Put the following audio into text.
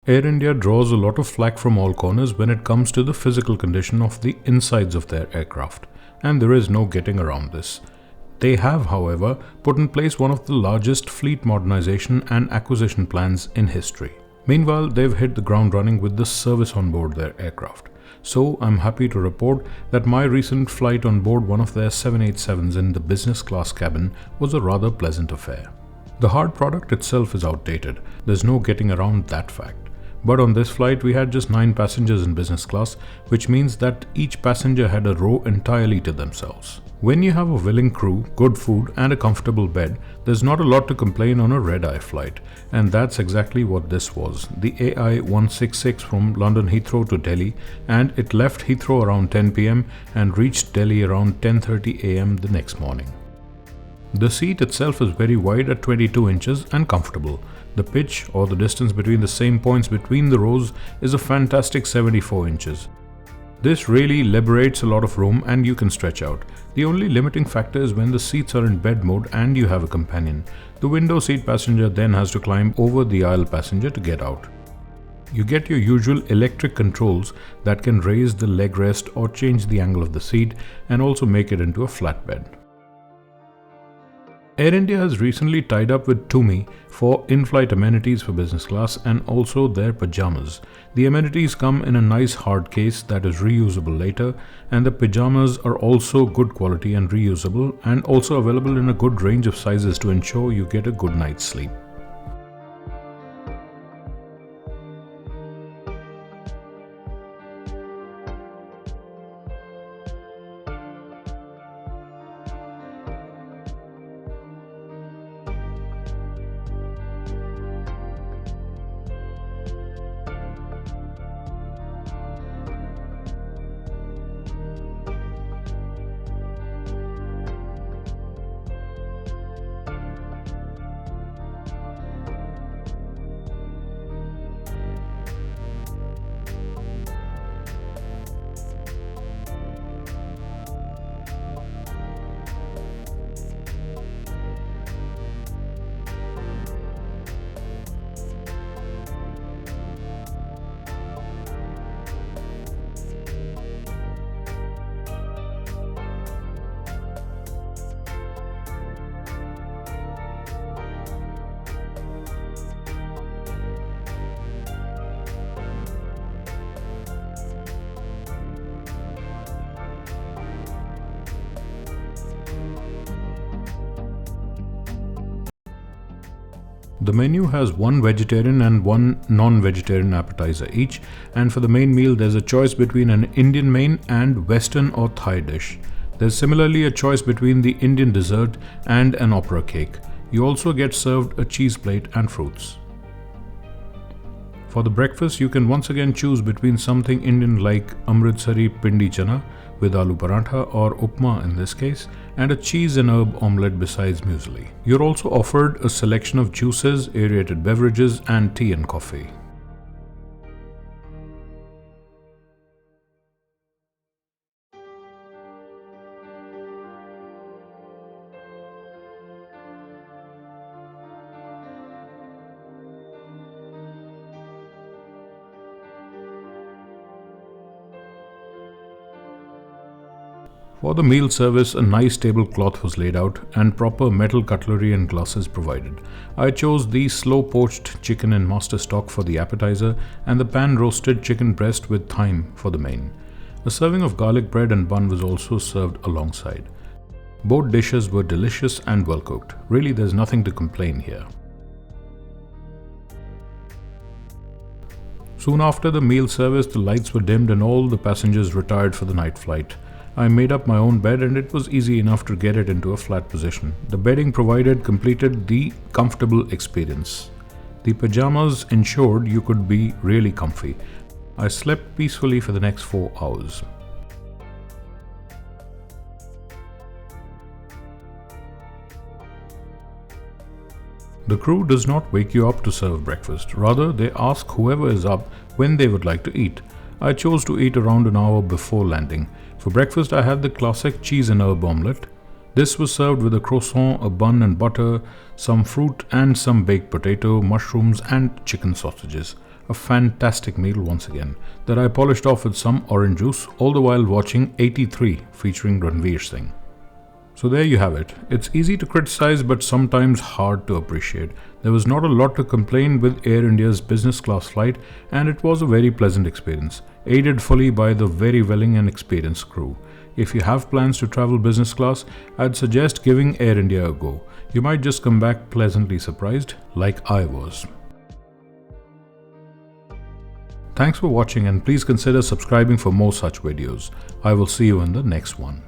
Air India draws a lot of flack from all corners when it comes to the physical condition of the insides of their aircraft, and there is no getting around this. They have, however, put in place one of the largest fleet modernization and acquisition plans in history. Meanwhile, they've hit the ground running with the service on board their aircraft. So, I'm happy to report that my recent flight on board one of their 787s in the business class cabin was a rather pleasant affair. The hard product itself is outdated, there's no getting around that fact. But on this flight, we had just 9 passengers in business class, which means that each passenger had a row entirely to themselves. When you have a willing crew, good food, and a comfortable bed, there's not a lot to complain on a red-eye flight, and that's exactly what this was. The AI 166 from London Heathrow to Delhi, and it left Heathrow around 10 pm and reached Delhi around 10:30 am the next morning. The seat itself is very wide at 22 inches and comfortable. The pitch, or the distance between the same points between the rows, is a fantastic 74 inches. This really liberates a lot of room and you can stretch out. The only limiting factor is when the seats are in bed mode and you have a companion. The window seat passenger then has to climb over the aisle passenger to get out. You get your usual electric controls that can raise the leg rest or change the angle of the seat and also make it into a flatbed. Air India has recently tied up with Tumi for in-flight amenities for business class and also their pajamas. The amenities come in a nice hard case that is reusable later, and the pajamas are also good quality and reusable and also available in a good range of sizes to ensure you get a good night's sleep. The menu has one vegetarian and one non-vegetarian appetizer each, and for the main meal there's a choice between an Indian main and Western or Thai dish. There's similarly a choice between the Indian dessert and an opera cake. You also get served a cheese plate and fruits. For the breakfast, you can once again choose between something Indian like Amritsari pindi chana with aloo parantha or upma in this case, and a cheese and herb omelette besides muesli. You're also offered a selection of juices, aerated beverages, and tea and coffee. For the meal service, a nice tablecloth was laid out and proper metal cutlery and glasses provided. I chose the slow-poached chicken in master stock for the appetizer and the pan-roasted chicken breast with thyme for the main. A serving of garlic bread and bun was also served alongside. Both dishes were delicious and well cooked. Really, there's nothing to complain here. Soon after the meal service, the lights were dimmed and all the passengers retired for the night flight. I made up my own bed and it was easy enough to get it into a flat position. The bedding provided completed the comfortable experience. The pajamas ensured you could be really comfy. I slept peacefully for the next 4 hours. The crew does not wake you up to serve breakfast. Rather, they ask whoever is up when they would like to eat. I chose to eat around an hour before landing. For breakfast, I had the classic cheese and herb omelette. This was served with a croissant, a bun and butter, some fruit and some baked potato, mushrooms and chicken sausages. A fantastic meal once again, that I polished off with some orange juice, all the while watching 83 featuring Ranveer Singh. So there you have it. It's easy to criticize but sometimes hard to appreciate. There was not a lot to complain with Air India's business class flight, and it was a very pleasant experience, aided fully by the very willing and experienced crew. If you have plans to travel business class, I'd suggest giving Air India a go. You might just come back pleasantly surprised, like I was. Thanks for watching, and please consider subscribing for more such videos. I will see you in the next one.